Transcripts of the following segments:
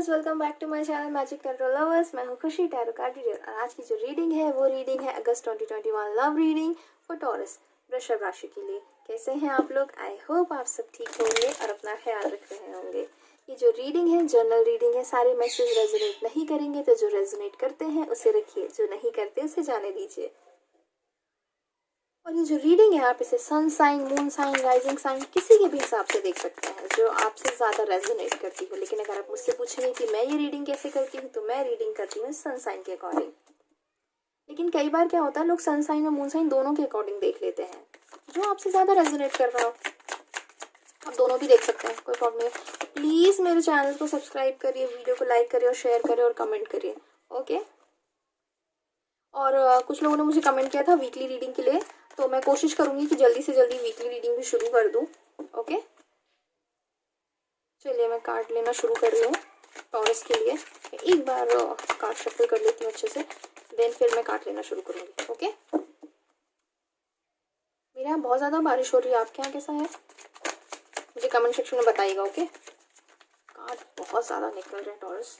Lovers, welcome back to my channel magic tarot lovers. मैं हूं खुशी टैरो कार्ड रीडर और आज की जो रीडिंग है वो रीडिंग है अगस्त 2021 लव रीडिंग फॉर टॉरस वृषभ राशि के लिए। कैसे हैं आप लोग? आई होप आप सब ठीक होंगे और अपना ख्याल रख रहे होंगे। ये जो रीडिंग है जनरल रीडिंग है, सारे मैसेज रेजोनेट नहीं करेंगे, तो जो रेजोनेट करते हैं उसे रखिए, जो नहीं करते उसे जाने दीजिए। और ये जो रीडिंग है आप इसे sun sign, moon sign, rising sign किसी के भी हिसाब से देख सकते हैं जो आपसे ज़्यादा रेजोनेट करती हो। लेकिन अगर आप मुझसे पूछेंगे कि मैं ये रीडिंग कैसे करती हूँ, तो मैं रीडिंग करती हूँ सन साइन के अकॉर्डिंग। लेकिन कई बार क्या होता है, लोग सन साइन और मून साइन दोनों के अकॉर्डिंग देख लेते हैं। जो आपसे ज़्यादा रेजोनेट कर रहा हो आप दोनों भी देख सकते हैं, कोई प्रॉब्लम नहीं। प्लीज़ मेरे चैनल को सब्सक्राइब करिए, वीडियो को लाइक करिए और शेयर करिए और कमेंट करिए। ओके। और कुछ लोगों ने मुझे कमेंट किया था वीकली रीडिंग के लिए, तो मैं कोशिश करूंगी कि जल्दी से जल्दी वीकली रीडिंग भी शुरू कर दूं। ओके, चलिए मैं कार्ड लेना शुरू कर रही हूँ टॉरस के लिए। एक बार कार्ड शफल कर लेती हूँ अच्छे से, देन फिर मैं कार्ड लेना शुरू करूँगी। ओके, मेरे यहाँ बहुत ज़्यादा बारिश हो रही है, आपके यहाँ कैसा है मुझे कमेंट सेक्शन में बताइएगा। ओके, कार्ड बहुत ज़्यादा निकल रहे हैं टॉरस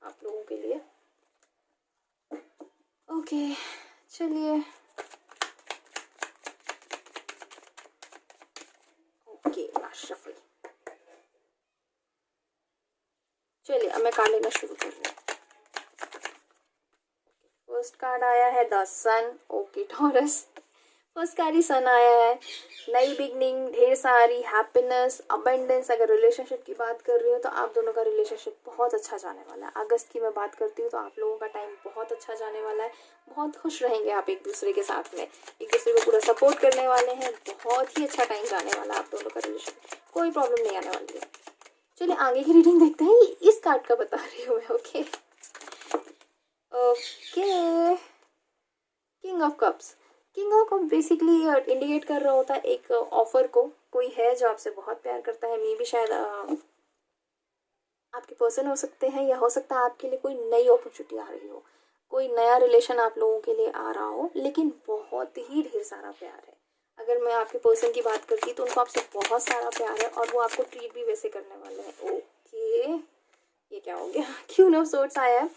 आप लोगों के लिए। ओके चलिए, ओके लास्ट शफल। चलिए अब मैं कार्ड लेना शुरू कर रही हूँ। फर्स्ट कार्ड आया है the sun. Okay Taurus, first card ही सन आया है। नई बिगनिंग, ढेर सारी हैप्पीनेस, अबंडेंस। अगर रिलेशनशिप की बात कर रही हूँ तो आप दोनों का रिलेशनशिप बहुत अच्छा जाने वाला है। अगस्त की मैं बात करती हूँ तो आप लोगों का टाइम बहुत अच्छा जाने वाला है। बहुत खुश रहेंगे आप एक दूसरे के साथ में, एक दूसरे को पूरा सपोर्ट करने वाले हैं। बहुत ही अच्छा टाइम जाने वाला है आप दोनों का रिलेशनशिप, कोई प्रॉब्लम नहीं आने वाली है। चलिए आगे की रीडिंग देखते हैं। इस कार्ड का बता रही हूँ मैं। Okay okay, king of cups. King of cup basically indicate कर रहा होता है एक ऑफर को। कोई है जो आपसे बहुत प्यार करता है, मे भी शायद आपके पर्सन हो सकते हैं, या हो सकता है आपके लिए कोई नई अपॉर्चुनिटी आ रही हो, कोई नया रिलेशन आप लोगों के लिए आ रहा हो, लेकिन बहुत ही ढेर सारा प्यार है। अगर मैं आपके पर्सन की बात करती तो उनको आपसे बहुत सारा प्यार है और वो आपको ट्रीट भी वैसे करने वाले हैं। ओके, ये क्या हो गया? क्वीन ऑफ सोर्ड्स आया है।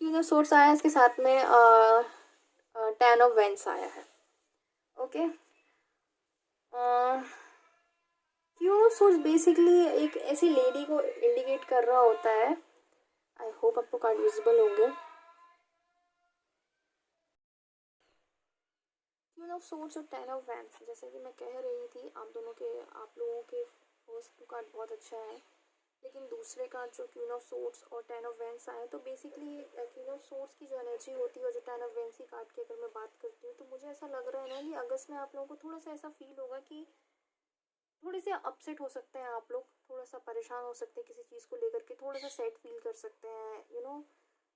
क्वीन ऑफ सोर्ड्स आया है, इसके साथ में 10 ऑफ वेंस आया है। Okay, queen of swords basically एक ऐसी लेडी को इंडिकेट कर रहा होता है। आई होप आपको कार्ड विजिबल होंगे। क्वीन ऑफ सोर्ड्स और 10 ऑफ वेंस, जैसे कि मैं कह रही थी आप लोगों के फर्स्ट 2 कार्ड बहुत अच्छा है, लेकिन दूसरे कार्ड जो क्वीन ऑफ सोर्ड्स और 10 ऑफ वेंस आए, तो बेसिकली क्वीन ऑफ सोर्ड्स की जो एनर्जी होती है और जो 10 ऑफ वेंस की कार्ड की अगर मैं बात करती हूँ, तो मुझे ऐसा लग रहा है ना कि अगस्त में आप लोगों को थोड़ा सा ऐसा फील होगा कि थोड़े से अपसेट हो सकते हैं आप लोग, थोड़ा सा परेशान हो सकते हैं किसी चीज़ को लेकर के, थोड़ा सा सैड फील कर सकते हैं,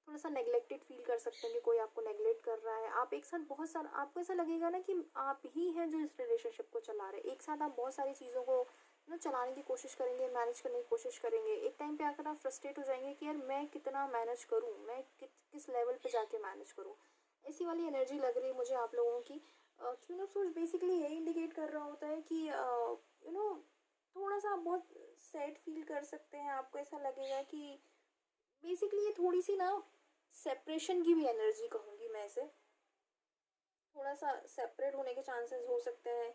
थोड़ा सा नेग्लेक्टेड फील कर सकते हैं कि कोई आपको नेग्लेक्ट कर रहा है। आप एक साथ बहुत सारा, आपको ऐसा लगेगा ना कि आप ही हैं जो इस रिलेशनशिप को चला रहे हैं। एक साथ आप बहुत सारी चीज़ों को चलाने की कोशिश करेंगे, मैनेज करने की कोशिश करेंगे। एक टाइम पे आकर आप फ्रस्ट्रेट हो जाएंगे कि यार मैं कितना मैनेज करूँ, मैं किस लेवल पे जाके मैनेज करूँ। ऐसी वाली एनर्जी लग रही है मुझे आप लोगों की। क्वीन ऑफ सोर्स बेसिकली यही इंडिकेट कर रहा होता है कि थोड़ा सा आप बहुत सैड फील कर सकते हैं। आपको ऐसा लगेगा कि बेसिकली ये थोड़ी सी ना सेपरेशन की भी एनर्जी कहूँगी मैं इसे, थोड़ा सा सेपरेट होने के चांसेस हो सकते हैं।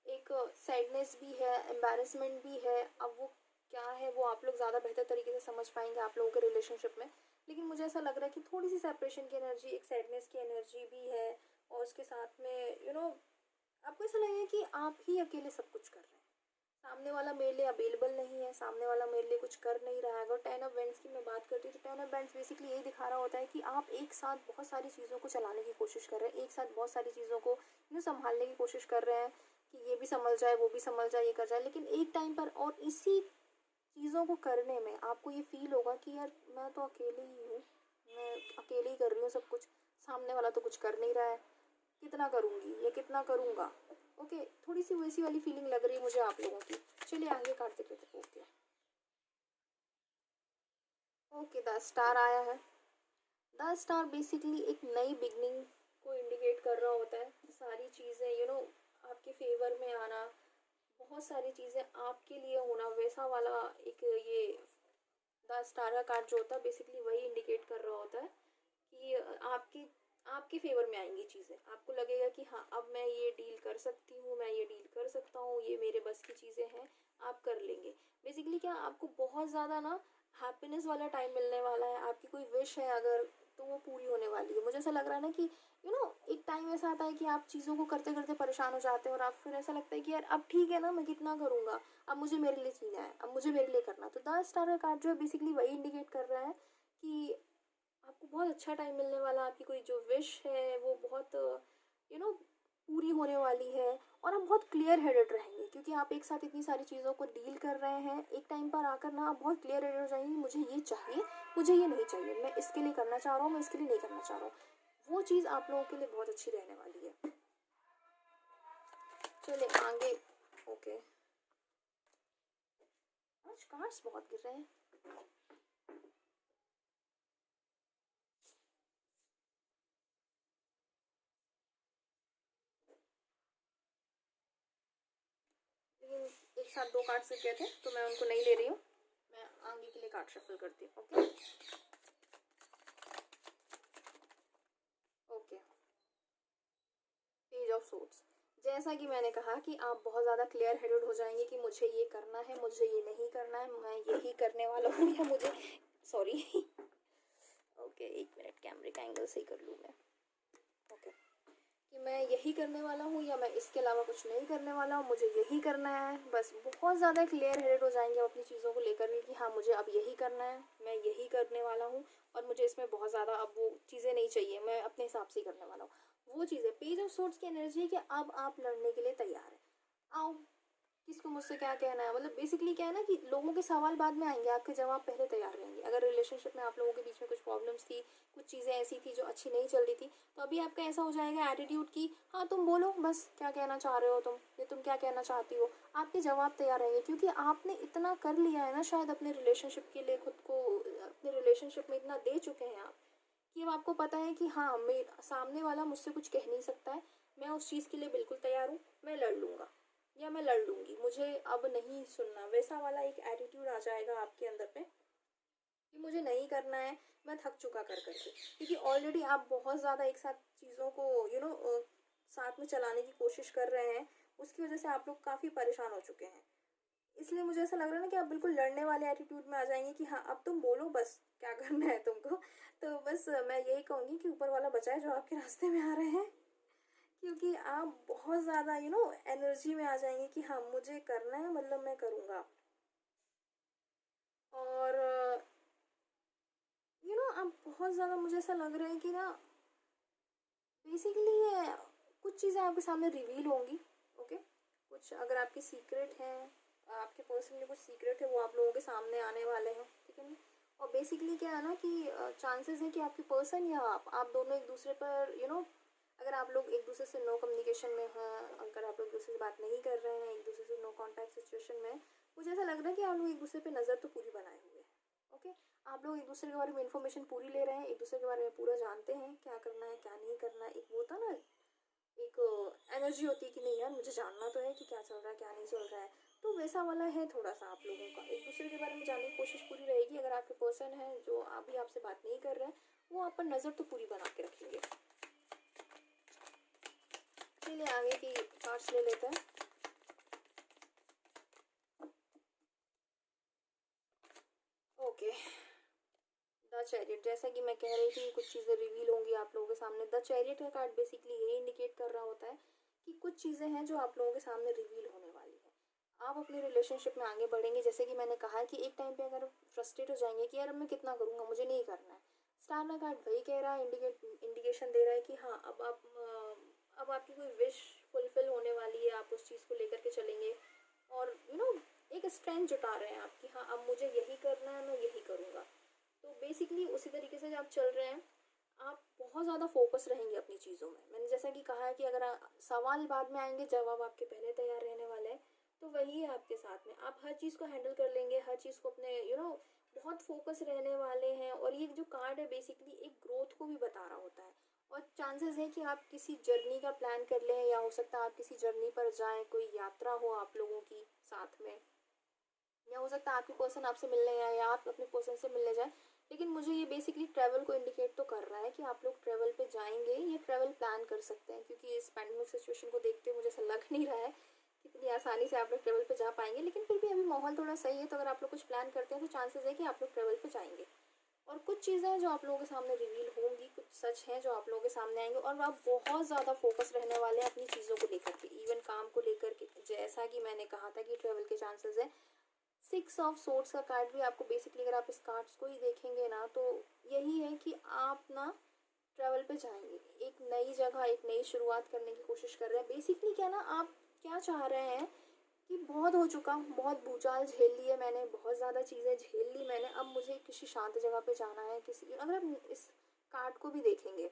एक सैडनेस भी है, एम्बैरेसमेंट भी है। अब वो क्या है वो आप लोग ज़्यादा बेहतर तरीके से समझ पाएंगे आप लोगों के रिलेशनशिप में, लेकिन मुझे ऐसा लग रहा है कि थोड़ी सी सेपरेशन की एनर्जी, एक सैडनेस की एनर्जी भी है। और उसके साथ में आपको ऐसा लगेगा कि आप ही अकेले सब कुछ कर रहे हैं, सामने वाला मेरे लिए अवेलेबल नहीं है, सामने वाला मेरे लिए कुछ कर नहीं रहा है। अगर 10 ऑफ वेंस की मैं बात करती हूँ तो 10 ऑफ वेंस बेसिकली यही दिखा रहा होता है कि आप एक साथ बहुत सारी चीज़ों को चलाने की कोशिश कर रहे हैं, एक साथ बहुत सारी चीज़ों को संभालने की कोशिश कर रहे हैं कि ये भी संभल जाए, वो भी संभल जाए, ये कर जाए। लेकिन एक टाइम पर और इसी चीज़ों को करने में आपको ये फील होगा कि यार मैं तो अकेले ही हूँ, मैं अकेले ही कर रही हूँ सब कुछ, सामने वाला तो कुछ कर नहीं रहा है, कितना करूँगी या कितना करूँगा। ओके, थोड़ी सी वैसी वाली फीलिंग लग रही है मुझे आप लोगों की। चलिए आगे काटते लेते। ओके ओके, द स्टार आया है। द स्टार बेसिकली एक नई बिगनिंग को इंडिकेट कर रहा होता है। सारी चीज़ें आपके फेवर में आना, बहुत सारी चीज़ें आपके लिए होना, वैसा वाला एक ये द स्टार का कार्ड जो होता है बेसिकली वही इंडिकेट कर रहा होता है कि आपकी आपके फेवर में आएंगी चीज़ें। आपको लगेगा कि हाँ अब मैं ये डील कर सकती हूँ, मैं ये डील कर सकता हूँ, ये मेरे बस की चीज़ें हैं, आप कर लेंगे। बेसिकली क्या आपको बहुत ज़्यादा ना हैप्पीनेस वाला टाइम मिलने वाला है। आपकी कोई विश है अगर तो वो पूरी होने वाली है। मुझे ऐसा लग रहा है ना कि एक टाइम ऐसा आता है कि आप चीज़ों को करते करते परेशान हो जाते हैं और आप फिर ऐसा लगता है कि यार अब ठीक है ना, मैं कितना करूँगा, अब मुझे मेरे लिए जीना है, अब मुझे मेरे लिए करना। तो द स्टार का कार्ड जो है बेसिकली वही इंडिकेट कर रहा है कि आपको बहुत अच्छा टाइम मिलने वाला, आपकी कोई जो विश है वो बहुत यू नो पूरी होने वाली है। और आप बहुत क्लियर हेडेड रहेंगे क्योंकि आप एक साथ इतनी सारी चीज़ों को डील कर रहे हैं। एक टाइम पर आकर ना आप बहुत क्लियर हेडेड हो जाएंगे, मुझे ये चाहिए, मुझे ये नहीं चाहिए, मैं इसके लिए करना चाह रहा हूँ, मैं इसके लिए नहीं करना चाह रहा हूँ। वो चीज़ आप लोगों के लिए बहुत अच्छी रहने वाली है। चलिए आगे। ओके, आज कार्ड्स बहुत गिर रहे हैं। लेकिन एक साथ दो कार्ड्स गिर गए थे तो मैं उनको नहीं ले रही हूँ, मैं आगे के लिए कार्ड शफल करती हूँ। Okay okay, page of swords. जैसा कि मैंने कहा कि आप बहुत ज़्यादा क्लियर हेडेड हो जाएंगे कि मुझे ये करना है, मुझे ये नहीं करना है, मैं यही करने वाला हूँ, या मुझे सॉरी ओके एक मिनट, कैमरे का एंगल सही कर लूँ मैं। ओके, कि मैं यही करने वाला हूँ या मैं इसके अलावा कुछ नहीं करने वाला हूँ, मुझे यही करना है। बस बहुत ज़्यादा क्लियर हेडेड हो जाएंगे अपनी चीज़ों को लेकर के कि हाँ मुझे अब यही करना है, मैं यही करने वाला हूँ और मुझे इसमें बहुत ज़्यादा अब वो चीज़ें नहीं चाहिए, मैं अपने हिसाब से ही करने वाला हूँ। वो चीज़ें पेज ऑफ सोर्ड्स की एनर्जी है कि अब आप लड़ने के लिए तैयार हैं। आओ, किसको मुझसे क्या कहना है, मतलब बेसिकली क्या है ना कि लोगों के सवाल बाद में आएंगे, आपके जवाब पहले तैयार रहेंगे। अगर रिलेशनशिप में आप लोगों के बीच में कुछ प्रॉब्लम्स थी, कुछ चीज़ें ऐसी थी जो अच्छी नहीं चल रही थी, तो अभी आपका ऐसा हो जाएगा एटीट्यूड की हाँ तुम बोलो बस क्या कहना चाह रहे हो तुम, ये तुम क्या कहना चाहती हो, आपके जवाब तैयार रहेंगे। क्योंकि आपने इतना कर लिया है ना शायद अपने रिलेशनशिप के लिए, खुद को अपने रिलेशनशिप में इतना दे चुके हैं आप कि अब आपको पता है कि हाँ मेरे सामने वाला मुझसे कुछ कह नहीं सकता है, मैं उस चीज़ के लिए बिल्कुल तैयार हूँ, मैं लड़ लूँगा या मैं लड़ लूँगी, मुझे अब नहीं सुनना। वैसा वाला एक एटीट्यूड आ जाएगा आपके अंदर पे कि मुझे नहीं करना है, मैं थक चुका कर करके। क्योंकि ऑलरेडी आप बहुत ज़्यादा एक साथ चीज़ों को साथ में चलाने की कोशिश कर रहे हैं, उसकी वजह से आप लोग काफ़ी परेशान हो चुके हैं। इसलिए मुझे ऐसा लग रहा है ना कि आप बिल्कुल लड़ने वाले एटीट्यूड में आ जाएंगे कि हाँ अब तुम बोलो बस क्या करना है तुमको। तो बस मैं यही कहूँगी कि ऊपर वाला बचाए जो आपके रास्ते में आ रहे हैं, क्योंकि आप बहुत ज़्यादा एनर्जी में आ जाएंगे कि हाँ मुझे करना है, मतलब मैं करूँगा। और आप बहुत ज़्यादा, मुझे ऐसा लग रहा है कि ना बेसिकली ये कुछ चीज़ें आपके सामने रिवील होंगी। ओके, कुछ अगर आपके सीक्रेट हैं, आपके पर्सन में कुछ सीक्रेट है, वो आप लोगों के सामने आने वाले हैं, ठीक है ना। और बेसिकली क्या है ना कि चांसेस है कि आपके पर्सन या आप दोनों एक दूसरे पर अगर आप लोग एक दूसरे से नो कम्युनिकेशन में हैं, अगर आप लोग एक दूसरे से बात नहीं कर रहे हैं, एक दूसरे से नो कॉन्टैक्ट सिचुएशन में, मुझे ऐसा लग रहा है कि आप लोग एक दूसरे पे नज़र तो पूरी बनाए हुए हैं। ओके, आप लोग एक दूसरे के बारे में इन्फॉर्मेशन पूरी ले रहे हैं, एक दूसरे के बारे में पूरा जानते हैं, क्या करना है क्या नहीं करना है। एक वो होता ना, एक एनर्जी होती है कि नहीं यार मुझे जानना तो है कि क्या चल रहा है क्या नहीं चल रहा है। तो वैसा वाला है थोड़ा सा आप लोगों का, एक दूसरे के बारे में जानने की कोशिश पूरी रहेगी। अगर आपके पर्सन है जो अभी आपसे बात नहीं कर रहे हैं, वो आप पर नज़र तो पूरी बना के रखेंगे। चलिए आगे की कार्ड्स ले लेते हैं। Okay, the chariot. जैसा कि मैं कह रही थी कुछ चीज़ें रिवील होंगी आप लोगों के सामने। द चैरियट का कार्ड बेसिकली यही इंडिकेट कर रहा होता है कि कुछ चीज़ें हैं जो आप लोगों के सामने रिवील होने वाली है। आप अपने रिलेशनशिप में आगे बढ़ेंगे। जैसे कि मैंने कहा है कि एक टाइम पे अगर फ्रस्ट्रेट हो जाएंगे कि यार अब मैं कितना करूँगा, मुझे नहीं करना है। स्टार का कार्ड वही कह रहा है, इंडिकेशन दे रहा है कि हाँ अब आपकी कोई विश फुलफिल होने वाली है, आप उस चीज़ को लेकर के चलेंगे। और एक स्ट्रेंथ जुटा रहे हैं आप कि हाँ अब मुझे यही करना है, मैं यही करूँगा। तो बेसिकली उसी तरीके से जब आप चल रहे हैं, आप बहुत ज़्यादा फोकस रहेंगे अपनी चीज़ों में। मैंने जैसा कि कहा है कि अगर सवाल बाद में आएंगे, जवाब आपके पहले तैयार रहने वाले हैं। तो वही है आपके साथ में, आप हर चीज़ को हैंडल कर लेंगे, हर चीज़ को अपने बहुत फोकस रहने वाले हैं। और ये जो कार्ड है बेसिकली एक ग्रोथ को भी बता रहा होता है। और चांसेस है कि आप किसी जर्नी का प्लान कर लें, या हो सकता है आप किसी जर्नी पर जाएं, कोई यात्रा हो आप लोगों की साथ में। या हो सकता है आपकी पर्सन आपसे मिलने आए या आप अपने पर्सन से मिलने जाए, लेकिन मुझे ये बेसिकली ट्रैवल को इंडिकेट तो कर रहा है कि आप लोग ट्रैवल पे जाएंगे, ये ट्रैवल प्लान कर सकते हैं, क्योंकि इस पैंडमिक सिचुएशन को देखते हुए मुझे ऐसा लग नहीं रहा है कि इतनी आसानी से आप लोग ट्रैवल पे जा पाएंगे, लेकिन फिर भी अभी माहौल थोड़ा सही है, तो अगर आप लोग कुछ प्लान करते हैं तो चांसेस है कि आप लोग ट्रैवल पे जाएंगे। और कुछ चीज़ें हैं जो आप लोगों के सामने रिवील होंगी, कुछ सच हैं जो आप लोगों के सामने आएंगे, और आप बहुत ज़्यादा फोकस रहने वाले हैं अपनी चीज़ों को लेकर के, इवन काम को लेकर के, जैसा कि मैंने कहा था कि ट्रैवल के चांसेस है। 6 ऑफ सोर्ड्स का कार्ड भी आपको बेसिकली, अगर आप इस कार्ड्स को ही देखेंगे ना, तो यही है कि आप ना ट्रैवल पे जाएंगे, एक नई जगह, एक नई शुरुआत करने की कोशिश कर रहे हैं। बेसिकली क्या ना, आप क्या चाह रहे हैं कि बहुत हो चुका, बहुत भूचाल झेल लिए मैंने, बहुत ज़्यादा चीज़ें झेल ली मैंने, अब मुझे किसी शांत जगह पे जाना है। किसी, अगर आप इस कार्ड को भी देखेंगे,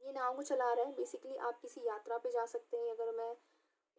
ये नाव को चला रहे हैं, बेसिकली आप किसी यात्रा पे जा सकते हैं। अगर मैं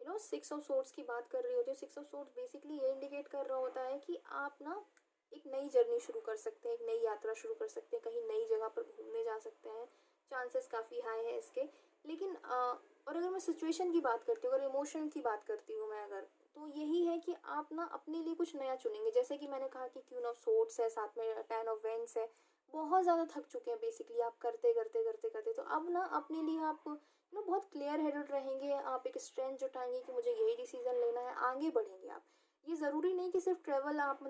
6 ऑफ सोर्ड्स की बात कर रही होती हूँ, 6 ऑफ सोर्ड्स बेसिकली ये इंडिकेट कर रहा होता है कि आप ना एक नई जर्नी शुरू कर सकते हैं, एक नई यात्रा शुरू कर सकते हैं, कहीं नई जगह पर घूमने जा सकते हैं, चांसेस काफ़ी हाई है इसके। लेकिन और अगर मैं सिचुएशन की बात करती हूँ, अगर इमोशन की बात करती हूँ मैं, अगर तो यही है कि आप ना अपने लिए कुछ नया चुनेंगे। जैसे कि मैंने कहा कि क्वीन ऑफ सोर्ड्स है, साथ में 10 ऑफ वेंस है, बहुत ज़्यादा थक चुके हैं बेसिकली आप करते करते करते करते, तो अब ना अपने लिए आप बहुत क्लियर हेडेड रहेंगे, आप एक स्ट्रेंथ जुटाएंगे कि मुझे यही डिसीजन लेना है, आगे बढ़ेंगे आप। ये ज़रूरी नहीं कि सिर्फ ट्रेवल आप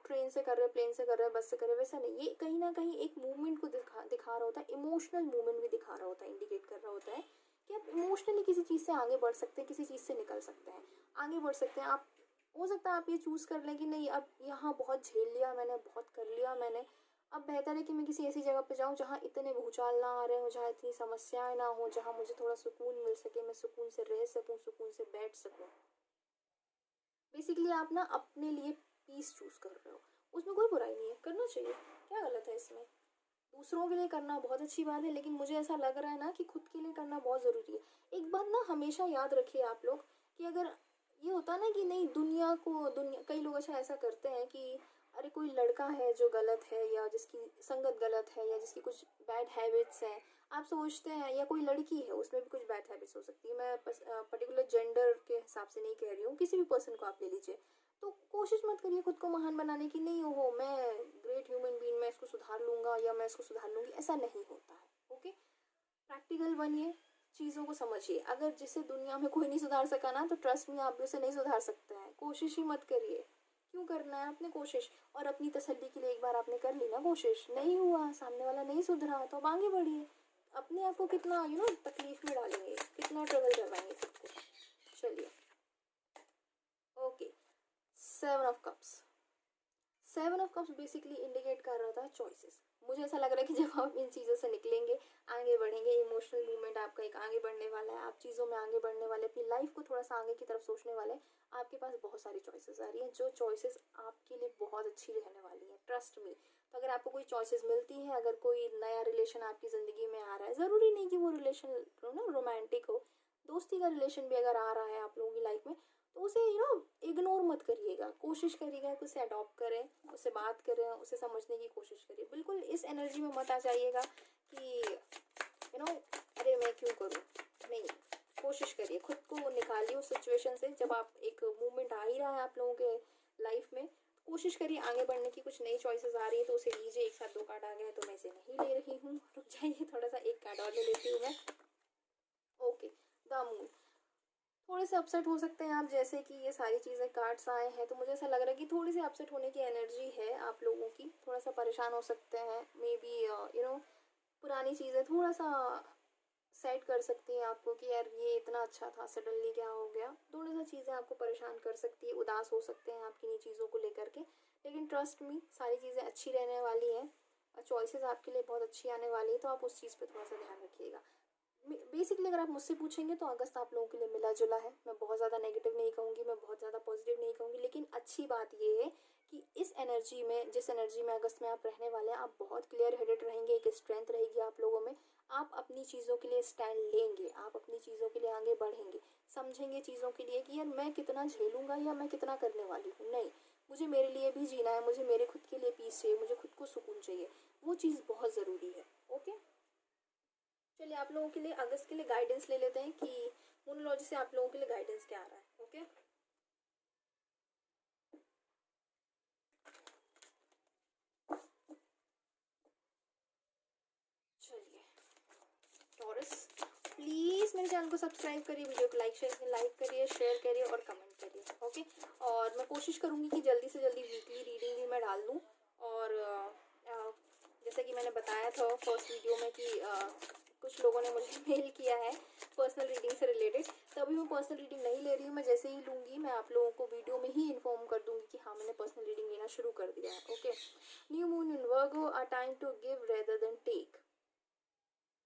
ट्रेन से कर रहे हैं, प्लेन से कर रहे हैं, बस से कर रहे हैं, वैसा नहीं, ये कहीं ना कहीं एक मूवमेंट को दिखा रहा होता है, इमोशनल मूवमेंट भी दिखा रहा होता है, इंडिकेट कर रहा होता है कि आप इमोशनली किसी चीज़ से आगे बढ़ सकते हैं, किसी चीज़ से निकल सकते हैं, आगे बढ़ सकते हैं आप। हो सकता है आप ये चूज़ कर लें कि नहीं, अब यहाँ बहुत झेल लिया मैंने, बहुत कर लिया मैंने, अब बेहतर है कि मैं किसी ऐसी जगह पे जाऊँ जहाँ इतने भूचाल ना आ रहे हो, जहाँ इतनी समस्याएं ना हो, जहाँ मुझे थोड़ा सुकून मिल सके, मैं सुकून से रह सकूँ, सुकून से बैठ सकूँ। बेसिकली आप ना अपने लिए पीस चूज़ कर रहे हो, उसमें कोई बुराई नहीं है, करना चाहिए, क्या गलत है इसमें। दूसरों के लिए करना बहुत अच्छी बात है, लेकिन मुझे ऐसा लग रहा है ना कि खुद के लिए करना बहुत ज़रूरी है। एक बात ना हमेशा याद रखिए आप लोग, कि अगर ये होता ना कि नहीं, दुनिया कई लोग अच्छा ऐसा करते हैं कि अरे कोई लड़का है जो गलत है, या जिसकी संगत गलत है, या जिसकी कुछ बैड हैबिट्स हैं, आप सोचते हैं, या कोई लड़की है उसमें भी कुछ बैड हैबिट्स हो सकती है, मैं पर्टिकुलर जेंडर के हिसाब से नहीं कह रही हूँ, किसी भी पर्सन को आप ले लीजिए, तो कोशिश मत करिए खुद को महान बनाने की, नहीं हो मैं ग्रेट ह्यूमन बीइंग, मैं इसको सुधार लूँगा या मैं इसको सुधार लूँगी, ऐसा नहीं होता है। ओके, प्रैक्टिकल बनिए, चीज़ों को समझिए। अगर जिसे दुनिया में कोई नहीं सुधार सका ना, तो ट्रस्ट में आप भी उसे नहीं सुधार सकते हैं, कोशिश ही मत करिए। क्यों करना है आपने कोशिश, और अपनी तसल्ली के लिए एक बार आपने कर ली ना कोशिश, नहीं हुआ, सामने वाला नहीं सुधरा, तो अब आगे बढ़िए। अपने आप को कितना तकलीफ में डालेंगे, कितना ट्रबल करवाएंगे खुद को। चलिए, okay, 7 of cups. 7 of cups basically indicate कर रहा था चॉइसेस। मुझे ऐसा लग रहा है कि जब आप इन चीज़ों से निकलेंगे, आगे बढ़ेंगे, इमोशनल मूवमेंट आपका एक आगे बढ़ने वाला है, आप चीज़ों में आगे बढ़ने वाले, अपनी लाइफ को थोड़ा सा आगे की तरफ सोचने वाले, आपके पास बहुत सारी चॉइसेस आ रही हैं, जो चॉइसेस आपके लिए बहुत अच्छी रहने वाली हैं, ट्रस्ट मी। तो अगर आपको कोई चॉइसेस मिलती हैं, अगर कोई नया रिलेशन आपकी ज़िंदगी में आ रहा है, ज़रूरी नहीं कि वो रिलेशन रोमांटिक हो, दोस्ती का रिलेशन भी अगर आ रहा है आप लोगों की लाइफ में, तो उसे इग्नोर मत करिएगा, कोशिश करिएगा कि उसे अडॉप्ट करें, उससे बात करें, उसे समझने की कोशिश करिए। बिल्कुल इस एनर्जी में मत आ जाइएगा कि अरे मैं क्यों करूँ, नहीं, कोशिश करिए, खुद को निकालिए उस सिचुएशन से। जब आप एक मूवमेंट आ ही रहा है आप लोगों के लाइफ में, कोशिश करिए आगे बढ़ने की, कुछ नई चॉइसेस आ रही है तो उसे लीजिए। एक साथ 2 कार्ड आ गए तो मैं इसे नहीं ले रही हूँ, रुक जाइए थोड़ा सा, एक कार्ड और ले लेती हूँ मैं। Okay, the moon. थोड़े से अपसेट हो सकते हैं आप, जैसे कि ये सारी चीज़ें कार्ड्स आए हैं तो मुझे ऐसा लग रहा है कि थोड़ी सी अपसेट होने की एनर्जी है आप लोगों की, थोड़ा सा परेशान हो सकते हैं, मे बी पुरानी चीज़ें थोड़ा सा सेट कर सकती हैं आपको कि यार ये इतना अच्छा था, सडनली क्या हो गया, थोड़ा सा चीज़ें आपको परेशान कर सकती है, उदास हो सकते हैं आप किन्हीं चीज़ों को लेकर के। लेकिन ट्रस्ट मी, सारी चीज़ें अच्छी रहने वाली हैं, चॉइसेस आपके लिए बहुत अच्छी आने वाली है, तो आप उस चीज़ पर थोड़ा सा ध्यान रखिएगा। बेसिकली अगर आप मुझसे पूछेंगे तो अगस्त आप लोगों के लिए मिला जुला है, मैं बहुत ज़्यादा नेगेटिव नहीं कहूँगी, मैं बहुत ज़्यादा पॉजिटिव नहीं कहूँगी, लेकिन अच्छी बात ये है कि इस एनर्जी में, जिस एनर्जी में अगस्त में आप रहने वाले हैं, आप बहुत क्लियर हेडेड रहेंगे, एक स्ट्रेंथ रहेगी आप लोगों में, आप अपनी चीज़ों के लिए स्टैंड लेंगे, आप अपनी चीज़ों के लिए आगे बढ़ेंगे, समझेंगे चीज़ों के लिए कि यार मैं कितना झेलूँगा या मैं कितना करने वाली हूँ, नहीं, मुझे मेरे लिए भी जीना है, मुझे मेरे खुद के लिए पीस चाहिए, मुझे खुद को सुकून चाहिए, वो चीज़ बहुत ज़रूरी है। ओके, चलिए आप लोगों के लिए अगस्त के लिए गाइडेंस ले लेते हैं कि मोनोलॉजी से आप लोगों के लिए गाइडेंस क्या आ रहा है। ओके, चैनल को सब्सक्राइब करिए, वीडियो को लाइक करिए, शेयर करिए और कमेंट करिए। ओके, और मैं कोशिश करूँगी कि जल्दी से जल्दी वीकली रीडिंग भी मैं डाल दूँ। और जैसे कि मैंने बताया था फर्स्ट वीडियो में कि कुछ लोगों ने मुझे मेल किया है पर्सनल रीडिंग से रिलेटेड, तो अभी मैं पर्सनल रीडिंग नहीं ले रही हूँ। मैं जैसे ही लूँगी मैं आप लोगों को वीडियो में ही इन्फॉर्म कर दूँगी कि हाँ मैंने पर्सनल रीडिंग लेना शुरू कर दिया है। Okay, new moon in Virgo, a time to give rather than take.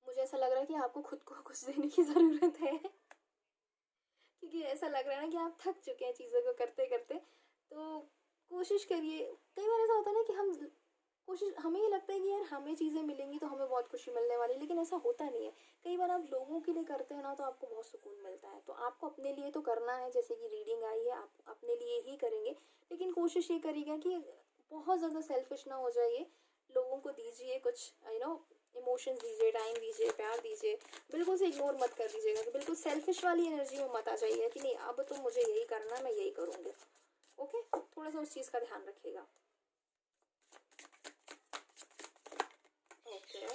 मुझे ऐसा लग रहा है कि आपको खुद को कुछ देने की ज़रूरत है क्योंकि ऐसा लग रहा है ना कि आप थक चुके हैं चीज़ों को करते करते। तो कोशिश करिए, कई बार ऐसा होता है ना कि हमें ये लगता है कि यार हमें चीज़ें मिलेंगी तो हमें बहुत खुशी मिलने वाली, लेकिन ऐसा होता नहीं है। कई बार आप लोगों के लिए करते हैं ना तो आपको बहुत सुकून मिलता है। तो आपको अपने लिए तो करना है, जैसे कि रीडिंग आई है आप अपने लिए ही करेंगे, लेकिन कोशिश ये करिएगा कि बहुत ज़्यादा सेल्फिश ना हो जाइए। लोगों को दीजिए कुछ इमोशंस दीजिए, टाइम दीजिए, प्यार दीजिए, बिल्कुल से इग्नोर मत कर दीजिएगा। कि बिल्कुल सेल्फिश वाली एनर्जी में मत आ जाइए कि नहीं अब तो मुझे यही करना है, मैं यही करूँगी। ओके, थोड़ा सा उस चीज़ का ध्यान रखिएगा। Okay,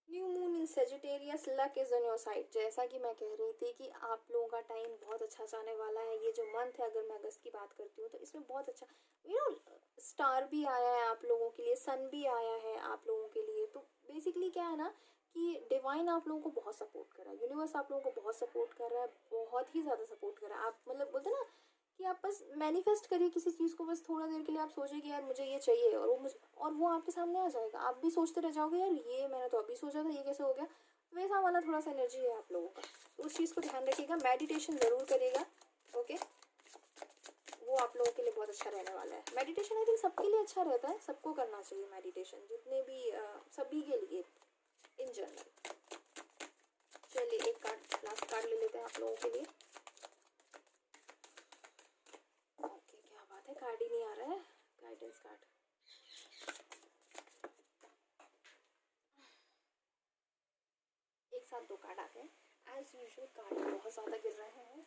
new moon in Sagittarius, luck is on your side. जैसा कि मैं कह रही थी कि आप लोगों का टाइम बहुत अच्छा जाने वाला है। ये जो मंथ है, अगर मैं अगस्त की बात करती हूँ तो इसमें बहुत अच्छा स्टार भी आया है आप लोगों के लिए, सन भी आया है आप लोगों के लिए। तो बेसिकली क्या है ना कि डिवाइन आप लोगों को बहुत सपोर्ट कर रहा है, यूनिवर्स आप लोगों को बहुत सपोर्ट कर रहा है, बहुत ही ज़्यादा सपोर्ट कर रहा है। आप मतलब बोलते ना कि आप बस मैनिफेस्ट करिए किसी चीज़ को, बस थोड़ा देर के लिए आप सोचिए कि यार मुझे ये चाहिए, और वो आपके सामने आ जाएगा। आप भी सोचते रह जाओगे यार ये मैंने तो अभी सोचा था, ये कैसे हो गया। वैसा वाला थोड़ा सा एनर्जी है आप लोगों का, तो उस चीज़ को ध्यान रखिएगा। मेडिटेशन ज़रूर करिएगा। ओके, वो आप लोगों के लिए बहुत अच्छा रहने वाला है। मेडिटेशन आई थिंक सबके लिए अच्छा रहता है, सबको करना चाहिए मेडिटेशन, जितने भी सभी के लिए इन जनरल। चलिए एक कार्ड, लास्ट कार्ड ले लेते हैं आप लोगों के लिए। ओके, क्या बात है, कार्ड ही नहीं आ रहा है, गाइडेंस कार्ड। एक साथ दो कार्ड आ गए। एज यूजुअल कार्ड बहुत ज़्यादा गिर रहे हैं।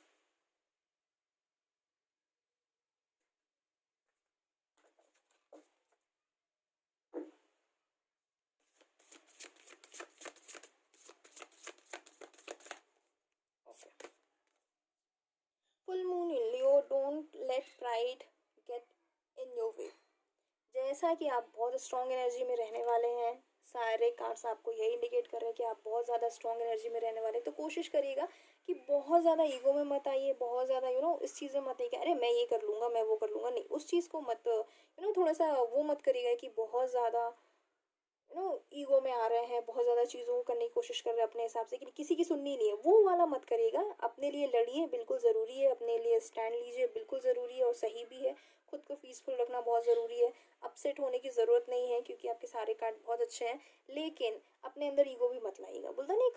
Full moon in Leo, don't let pride get in your way. जैसा कि आप बहुत स्ट्रॉन्ग एनर्जी में रहने वाले हैं, सारे कार्ड्स आपको यही इंडिकेट कर रहे हैं कि आप बहुत ज़्यादा स्ट्रॉन्ग एनर्जी में रहने वाले हैं। तो कोशिश करिएगा कि बहुत ज़्यादा ईगो में मत आइए, बहुत ज़्यादा इस चीज़ में मत आइए कि अरे मैं ये कर लूँगा, मैं वो कर लूँगा। नहीं, उस चीज़ को मत थोड़ा सा वो मत करिएगा कि बहुत ज़्यादा ईगो में आ रहे हैं, बहुत ज़्यादा चीज़ों को करने की कोशिश कर रहे हैं अपने हिसाब से कि किसी की सुननी नहीं है, वो वाला मत करिएगा। अपने लिए लड़िए, बिल्कुल ज़रूरी है। अपने लिए स्टैंड लीजिए, बिल्कुल ज़रूरी है और सही भी है। खुद को पीसफुल रखना बहुत ज़रूरी है। अपसेट होने की ज़रूरत नहीं है क्योंकि आपके सारे कार्ड बहुत अच्छे हैं, लेकिन अपने अंदर ईगो भी मत लाइएगा। बोलता नहीं,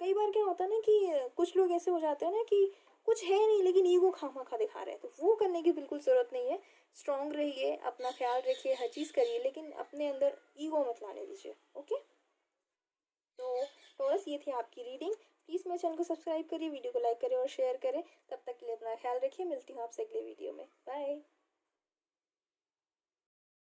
कई बार क्या होता है ना कि कुछ लोग ऐसे हो जाते हैं ना कि कुछ है नहीं लेकिन ईगो खामखा दिखा रहे हैं, तो वो करने की बिल्कुल ज़रूरत नहीं है। स्ट्रांग रहिए, अपना ख्याल रखिए, हर चीज़ करिए, लेकिन अपने अंदर ईगो मत लाने दीजिए। ओके, तो बस ये थी आपकी रीडिंग। प्लीज़ मेरे चैनल को सब्सक्राइब करिए, वीडियो को लाइक करें और शेयर करें। तब तक के लिए अपना ख्याल रखिए, मिलती हूँ आपसे अगले वीडियो में। बाय।